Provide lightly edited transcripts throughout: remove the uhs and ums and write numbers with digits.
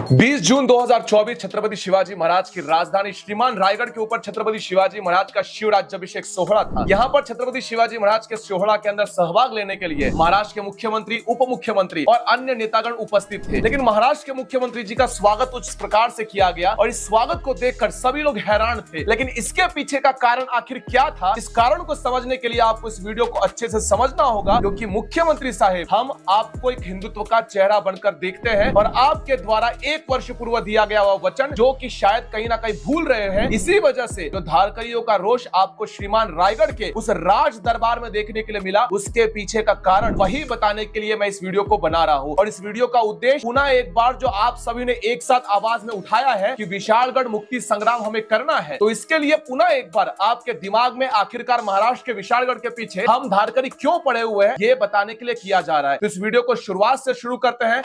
20 जून 2024 छत्रपति शिवाजी महाराज की राजधानी श्रीमान रायगढ़ के ऊपर छत्रपति शिवाजी महाराज का शिवराज्याभिषेक सोहरा था। यहाँ पर छत्रपति शिवाजी महाराज के सोहरा के अंदर सहभाग लेने के लिए महाराष्ट्र के मुख्यमंत्री, उप मुख्यमंत्री और अन्य नेतागण उपस्थित थे। लेकिन महाराष्ट्र के मुख्यमंत्री जी का स्वागत उस प्रकार से किया गया और इस स्वागत को देखकर सभी लोग हैरान थे। लेकिन इसके पीछे का कारण आखिर क्या था, इस कारण को समझने के लिए आपको इस वीडियो को अच्छे से समझना होगा, क्योंकि मुख्यमंत्री साहब हम आपको एक हिंदुत्व का चेहरा बनकर देखते हैं और आपके द्वारा 1 वर्ष पूर्व दिया गया वह वचन जो कि शायद कहीं ना कहीं भूल रहे हैं। इसी वजह से जो धारकरियों का रोष आपको श्रीमान रायगढ़ के उस राज दरबार में देखने के लिए मिला, उसके पीछे का कारण वही बताने के लिए मैं इस वीडियो को बना रहा हूं। और इस वीडियो का उद्देश्य पुनः एक बार जो आप सभी ने एक साथ आवाज में उठाया है कि विशालगढ़ मुक्ति संग्राम हमें करना है, तो इसके लिए पुनः एक बार आपके दिमाग में आखिरकार महाराष्ट्र के विशालगढ़ के पीछे हम धारकरी क्यों पड़े हुए हैं, ये बताने के लिए किया जा रहा है। तो इस वीडियो को शुरुआत से शुरू करते हैं।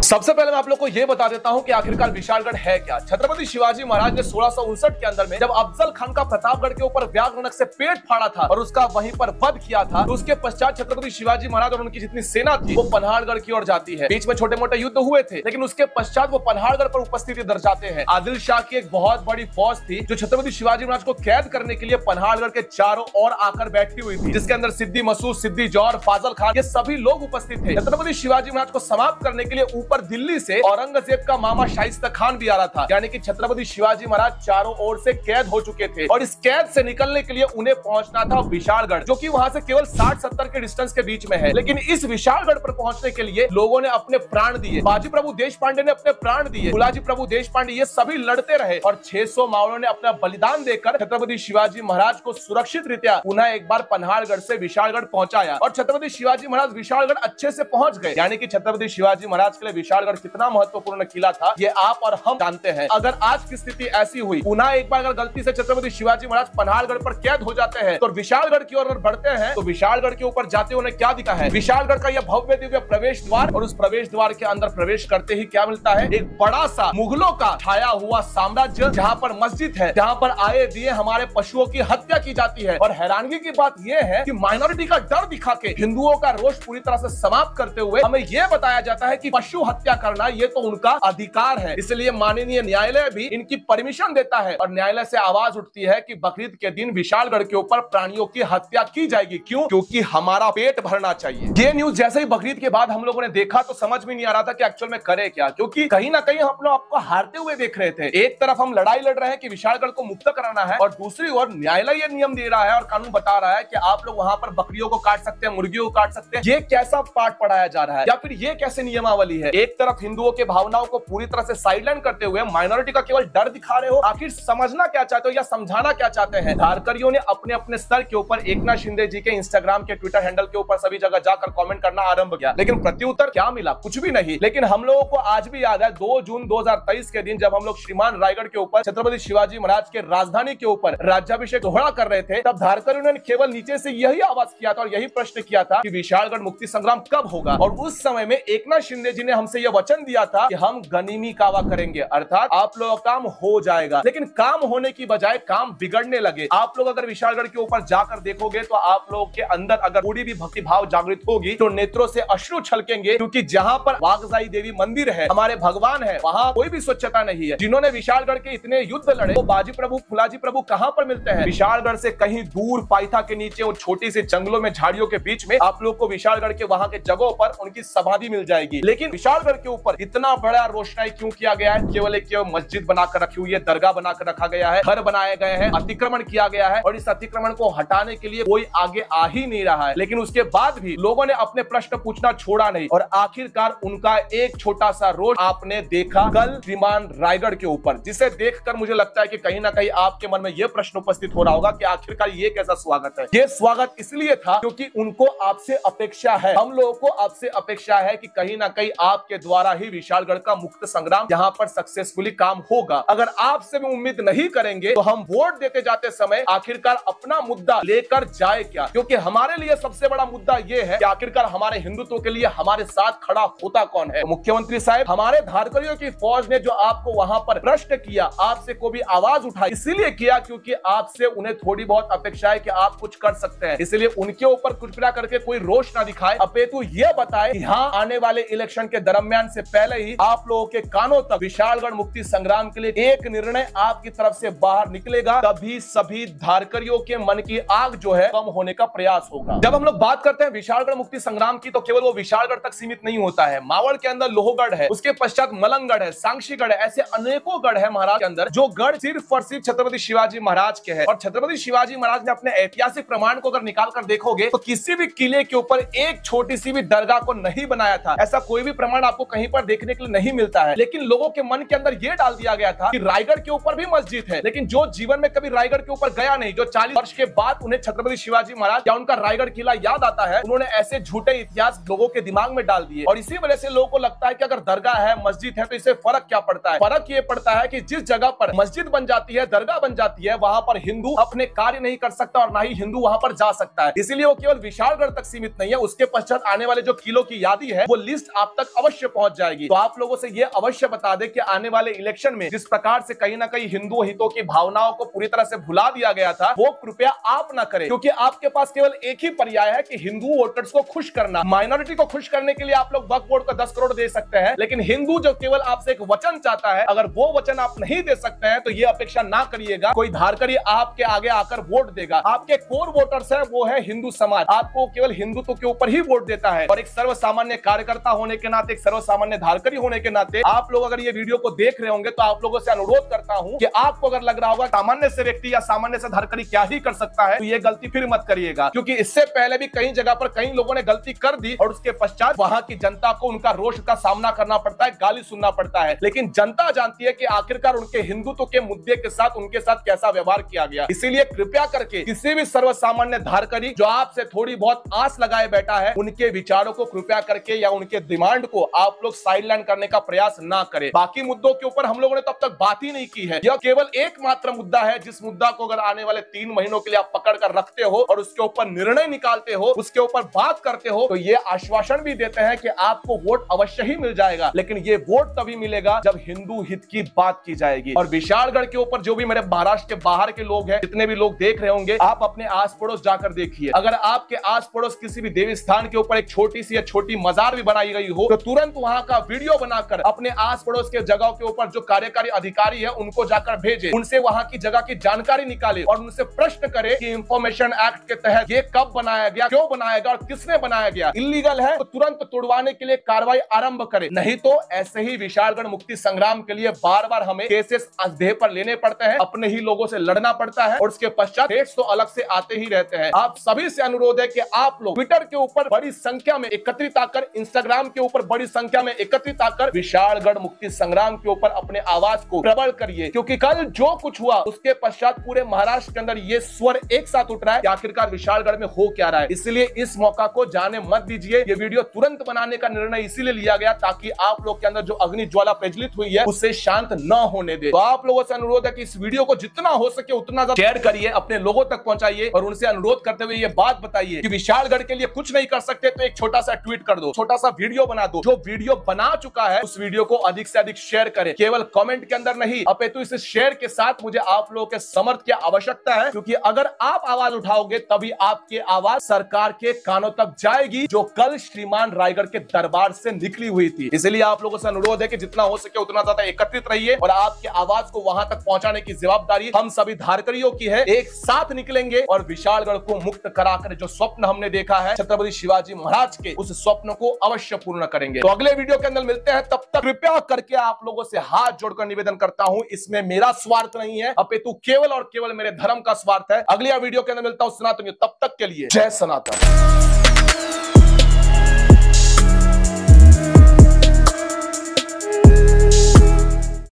सबसे पहले मैं आप लोग को यह बता देता हूं कि आखिरकार विशालगढ़ है क्या। छत्रपति शिवाजी महाराज ने 1659 के अंदर में जब अफजल खान का प्रतापगढ़ के ऊपर व्याघ्रनख से पेट फाड़ा था और उसका वहीं पर वध किया था, तो उसके पश्चात छत्रपति शिवाजी महाराज और उनकी जितनी सेना थी वो पन्हाड़गढ़ की ओर जाती है। बीच में छोटे मोटे युद्ध हुए थे, लेकिन उसके पश्चात वो पन्हाड़गढ़ पर उपस्थिति दर्शाते हैं। आदिल शाह की एक बहुत बड़ी फौज थी जो छत्रपति शिवाजी महाराज को कैद करने के लिए पन्हाड़गढ़ के चारों ओर आकर बैठी हुई थी, जिसके अंदर सिद्दी मसूद, सिद्दी जौहर, फाजल खान, ये सभी लोग उपस्थित थे। छत्रपति शिवाजी महाराज को समाप्त करने के लिए ऊपर दिल्ली से औरंगजेब का मामा शाइस्ता खान भी आ रहा था, यानी कि छत्रपति शिवाजी महाराज चारों ओर से कैद हो चुके थे और इस कैद से निकलने के लिए उन्हें पहुंचना था विशालगढ़, जो कि वहां से केवल 60-70 के डिस्टेंस के बीच में है। लेकिन इस विशालगढ़ पर पहुंचने के लिए लोगों ने अपने प्राण दिए। बाजी प्रभु देशपांडे ने अपने प्राण दिए, फुलाजी प्रभु देशपांडे, ये सभी लड़ते रहे और 600 मावलों ने अपना बलिदान देकर छत्रपति शिवाजी महाराज को सुरक्षित रीत्या पुनः एक बार पन्हाड़गढ़ से विशालगढ़ पहुंचाया और छत्रपति शिवाजी महाराज विशालगढ़ अच्छे से पहुंच गए। यानी कि छत्रपति शिवाजी महाराज के लिए विशालगढ़ कितना महत्वपूर्ण किला था, ये आप और हम जानते हैं। अगर आज की स्थिति ऐसी हुई, पुनः एक बार अगर गलती से छत्रपति शिवाजी महाराज पन्हाड़गढ़ पर कैद हो जाते हैं तो विशालगढ़ की ओर अगर बढ़ते हैं, तो विशालगढ़ के ऊपर जाते उन्हें क्या दिखा है, विशालगढ़ का यह भव्य दिव्य प्रवेश द्वार, और उस प्रवेश द्वार के अंदर प्रवेश करते ही क्या मिलता है, एक बड़ा सा मुगलों का छाया हुआ साम्राज्य, जहां पर मस्जिद है, जहां पर आए दिए हमारे पशुओं की हत्या की जाती है। और हैरानगी की बात यह है कि माइनॉरिटी का डर दिखा के हिंदुओं का रोष पूरी तरह से समाप्त करते हुए हमें यह बताया जाता है कि पशु हत्या करना ये तो उनका अधिकार है, इसलिए माननीय न्यायालय भी इनकी परमिशन देता है और न्यायालय से आवाज उठती है कि बकरीद के दिन विशालगढ़ के ऊपर प्राणियों की हत्या की जाएगी। क्यों? क्योंकि हमारा पेट भरना चाहिए। ये न्यूज जैसे ही बकरीद के बाद हम लोगों ने देखा तो समझ में नहीं आ रहा था कि एक्चुअल में करे क्या, क्योंकि कहीं ना कहीं हम लोग आपको हारते हुए देख रहे थे। एक तरफ हम लड़ाई लड़ रहे हैं कि विशालगढ़ को मुक्त कराना है और दूसरी ओर न्यायालय ये नियम दे रहा है और कानून बता रहा है कि आप लोग वहां पर बकरियों को काट सकते हैं, मुर्गियों को काट सकते हैं। ये कैसा पाठ पढ़ाया जा रहा है या फिर ये कैसे नियमावली है? एक तरफ हिंदुओं के भावनाओं को पूरी तरह से साइडलाइन करते हुए माइनॉरिटी का केवल डर दिखा रहे हो। आखिर समझना क्या चाहते हो या समझाना क्या चाहते हैं? धारकरियों ने अपने अपने स्तर के ऊपर एकनाथ शिंदे जी के इंस्टाग्राम के ट्विटर हैंडल के ऊपर सभी जगह जाकर कमेंट करना आरंभ किया, लेकिन प्रत्युत्तर क्या मिला? कुछ भी नहीं। लेकिन हम लोगों को आज भी याद है 2 जून 2023 के दिन जब हम लोग श्रीमान रायगढ़ के ऊपर छत्रपति शिवाजी महाराज के राजधानी के ऊपर राज्याभिषेक सोहरा कर रहे थे, तब धारकरियों ने केवल नीचे से यही आवाज किया था और यही प्रश्न किया था कि विशालगढ़ मुक्ति संग्राम कब होगा। और उस समय में एकनाथ शिंदे जी ने हमसे यह वचन दिया था कि हम गनीमी कावा करेंगे, अर्थात आप लोगों का काम हो जाएगा। लेकिन काम होने की बजाय काम बिगड़ने लगे। आप लोग अगर विशालगढ़ के ऊपर जाकर देखोगे तो आप लोगों के अंदर अगर थोड़ी भी भक्ति भाव जागृत होगी तो नेत्रों से अश्रु छलकेंगे, क्योंकि जहां पर वागजाई देवी मंदिर है, हमारे भगवान है, वहां कोई भी स्वच्छता नहीं है। जिन्होंने विशालगढ़ के इतने युद्ध लड़े वो बाजी प्रभु, फुलाजी प्रभु कहां पर मिलते हैं? विशालगढ़ से कहीं दूर पाइथा के नीचे और छोटी सी जंगलों में, झाड़ियों के बीच में आप लोग को विशालगढ़ के वहां के जगहों पर उनकी समाधि मिल जाएगी। लेकिन विशालगढ़ के ऊपर इतना बड़ा रोशनाई क्यों किया गया है? केवल एक मस्जिद बनाकर रखी हुई है, दरगाह बनाकर रखा गया है, घर बनाए गए हैं, अतिक्रमण किया गया है और इस अतिक्रमण को हटाने के लिए कोई आगे आ ही नहीं रहा है। लेकिन उसके बाद भी लोगों ने अपने प्रश्न पूछना छोड़ा नहीं और आखिरकार उनका एक छोटा सा रोष आपने देखा कल श्रीमान रायगढ़ के ऊपर, जिसे देखकर मुझे लगता है कि कहीं ना कहीं आपके मन में यह प्रश्न उपस्थित हो रहा होगा कि आखिरकार ये कैसा स्वागत है। ये स्वागत इसलिए था क्योंकि उनको आपसे अपेक्षा है, हम लोगों को आपसे अपेक्षा है कि कहीं ना कहीं आप आपके द्वारा ही विशालगढ़ का मुक्त संग्राम यहाँ पर सक्सेसफुली काम होगा। अगर आपसे भी उम्मीद नहीं करेंगे तो हम वोट देते जाते समय आखिरकार अपना मुद्दा लेकर जाए क्या, क्योंकि हमारे लिए सबसे बड़ा मुद्दा यह है कि आखिरकार हमारे हिंदुत्व के लिए हमारे साथ खड़ा होता कौन है। तो मुख्यमंत्री साहब, हमारे धारकरियों की फौज ने जो आपको वहां पर प्रश्न किया, आपसे को भी आवाज उठाई, इसीलिए किया क्योंकि आपसे उन्हें थोड़ी बहुत अपेक्षा है कि आप कुछ कर सकते हैं। इसलिए उनके ऊपर कृपया करके कोई रोष ना दिखाए, अपितु ये बताए कि हाँ, आने वाले इलेक्शन के दरमियान से पहले ही आप लोगों के कानों तक विशालगढ़ मुक्ति संग्राम के लिए एक निर्णय आपकी तरफ से बाहर निकलेगा, तभी सभी धारकरियों के मन की आग जो है कम होने का प्रयास होगा। जब हम लोग बात करते हैं विशालगढ़ मुक्ति संग्राम की, तो केवल वो विशालगढ़ तक सीमित नहीं होता है। मावड़ के अंदर लोहगढ़ है, उसके पश्चात मलंगगढ़ है, सांक्षीगढ़ है, ऐसे अनेकों गढ़ है महाराज के अंदर, जो गढ़ सिर्फ और सिर्फ छत्रपति शिवाजी महाराज के हैं। और छत्रपति शिवाजी महाराज ने अपने ऐतिहासिक प्रमाण को अगर निकाल कर देखोगे तो किसी भी किले के ऊपर एक छोटी सी भी दरगाह को नहीं बनाया था। ऐसा कोई भी प्रमाण आपको कहीं पर देखने के लिए नहीं मिलता है। लेकिन लोगों के मन के अंदर यह डाल दिया गया था कि रायगढ़ के ऊपर भी मस्जिद है, लेकिन जो जीवन में कभी रायगढ़ के ऊपर गया नहीं, जो 40 वर्ष के बाद उन्हें छत्रपति शिवाजी महाराज या उनका रायगढ़ किला याद आता है, उन्होंने ऐसे झूठे इतिहास लोगों के दिमाग में डाल दिए। और इसी वजह से लोगों को लगता है कि अगर दरगाह है, मस्जिद है, तो इससे फर्क क्या पड़ता है। फर्क ये पड़ता है कि जिस जगह पर मस्जिद बन जाती है, दरगाह बन जाती है, वहां पर हिंदू अपने कार्य नहीं कर सकता और ना ही हिंदू वहां पर जा सकता है। इसीलिए वो केवल विशालगढ़ तक सीमित नहीं है, उसके पश्चात आने वाले जो किलों की यादी है वो लिस्ट आप तक अवश्य पहुंच जाएगी। तो आप लोगों से ये अवश्य बता दें कि आने वाले इलेक्शन में जिस प्रकार से कहीं ना कहीं हिंदू हितों की भावनाओं को पूरी तरह से भुला दिया गया था, वो कृपया आप ना करें, क्योंकि आपके पास केवल एक ही पर्याय है कि हिंदू वोटर्स को खुश करना। माइनॉरिटी को खुश करने के लिए आप लोग वक्फ बोर्ड को 10 करोड़ दे सकते हैं, लेकिन हिंदू जो केवल आपसे एक वचन चाहता है, अगर वो वचन आप नहीं दे सकते हैं तो ये अपेक्षा ना करिएगा कोई धारकरी आपके आगे आकर वोट देगा। आपके कोर वोटर्स है वो है हिंदू समाज, आपको केवल हिंदुत्व के ऊपर ही वोट देता है। और एक सर्वसामान्य कार्यकर्ता होने के नाते, एक सर्वसामान्य धारकरी होने के नाते, आप लोग अगर ये वीडियो को देख रहे होंगे तो आप लोगों से अनुरोध करता हूं कि आपको अगर लग रहा होगा सामान्य से व्यक्ति या सामान्य से धारकरी क्या ही कर सकता है, तो ये गलती फिर मत करिएगा, क्योंकि इससे पहले भी कई जगह पर कई लोगों ने गलती कर दी और उसके पश्चात वहां की जनता को उनका रोष का सामना करना पड़ता है, गाली सुनना पड़ता है। लेकिन जनता जानती है कि आखिरकार उनके हिंदुत्व के मुद्दे के साथ उनके साथ कैसा व्यवहार किया गया। इसीलिए कृपया करके किसी भी सर्वसामान्य धारकरी जो आपसे थोड़ी बहुत आस लगाए बैठा है, उनके विचारों को कृपया करके या उनके डिमांड को आप लोग साइडलाइन करने का प्रयास ना करें। बाकी मुद्दों के ऊपर हम लोगों ने तब तक बात ही नहीं की है। यह केवल एकमात्र मुद्दा है जिस मुद्दा को अगर आने वाले 3 महीनों के लिए आप पकड़ कर रखते हो और उसके ऊपर निर्णय निकालते हो, उसके ऊपर बात करते हो, तो ये आश्वासन भी देते हैं कि आपको वोट अवश्य ही मिल जाएगा। लेकिन ये वोट तभी मिलेगा जब हिंदू हित की बात की जाएगी। और विशालगढ़ के ऊपर जो भी मेरे महाराष्ट्र के बाहर के लोग हैं, जितने भी लोग देख रहे होंगे, आप अपने आस पड़ोस जाकर देखिए। अगर आपके आस पड़ोस किसी भी देवी स्थान के ऊपर एक छोटी सी या छोटी मजार भी बनाई गई हो, तो तुरंत वहां का वीडियो बनाकर अपने आस पड़ोस के जगह के ऊपर जो कार्यकारी अधिकारी है उनको जाकर भेजे, उनसे वहां की जगह की जानकारी निकाले और उनसे प्रश्न करे कि इंफॉर्मेशन एक्ट के तहत ये कब बनाया गया, क्यों बनाया गया और किसने बनाया गया। इल्लीगल है तो तुरंत तुड़वाने के लिए कार्रवाई आरंभ करे, नहीं तो ऐसे ही विशालगढ़ मुक्ति संग्राम के लिए बार बार हमें केसेस देह पर लेने पड़ते हैं, अपने ही लोगों से लड़ना पड़ता है और उसके पश्चात हेट्स तो अलग से आते ही रहते हैं। आप सभी से अनुरोध है कि आप लोग ट्विटर के ऊपर बड़ी संख्या में एकत्रित आकर, इंस्टाग्राम के ऊपर बड़ी संख्या में एकत्रित आकर विशालगढ़ मुक्ति संग्राम के ऊपर अपने आवाज को प्रबल करिए, क्योंकि कल जो कुछ हुआ उसके पश्चात पूरे महाराष्ट्र के अंदर ये स्वर एक साथ उठ रहा है कि आखिरकार विशालगढ़ में हो क्या रहा है। इसलिए इस मौका को जाने मत दीजिए। ये वीडियो तुरंत बनाने का निर्णय इसीलिए लिया गया ताकि आप लोग के अंदर जो अग्नि ज्वाला प्रज्वलित हुई है उससे शांत न होने दे। तो आप लोगों से अनुरोध है कि इस वीडियो को जितना हो सके उतना शेयर करिए, अपने लोगों तक पहुंचाइए और उनसे अनुरोध करते हुए ये बात बताइए कि विशालगढ़ के लिए कुछ नहीं कर सकते तो एक छोटा सा ट्वीट कर दो, छोटा सा वीडियो बना दो। जो वीडियो बना चुका है उस वीडियो को अधिक से अधिक शेयर करें, केवल कमेंट के अंदर नहीं, अपितु इस शेयर के साथ मुझे आप लोगों के समर्थन की आवश्यकता है, क्योंकि अगर आप आवाज उठाओगे तभी आपकी आवाज सरकार के कानों तक जाएगी, जो कल श्रीमान रायगढ़ के दरबार से निकली हुई थी। इसलिए आप लोगों से अनुरोध है कि जितना हो सके उतना ज्यादा एकत्रित रहिए और आपकी आवाज को वहां तक पहुंचाने की जवाबदारी हम सभी धारकरियों की है। एक साथ निकलेंगे और विशालगढ़ को मुक्त कराकर जो स्वप्न हमने देखा है छत्रपति शिवाजी महाराज के, उस स्वप्न को अवश्य पूर्ण करेंगे। तो अगले वीडियो के अंदर मिलते हैं, तब तक कृपया करके आप लोगों से हाथ जोड़कर निवेदन करता हूं, इसमें मेरा स्वार्थ नहीं है, अपितु केवल और केवल मेरे धर्म का स्वार्थ है। अगले वीडियो के अंदर मिलता हूं सनातन, तब तक के लिए जय सनातन।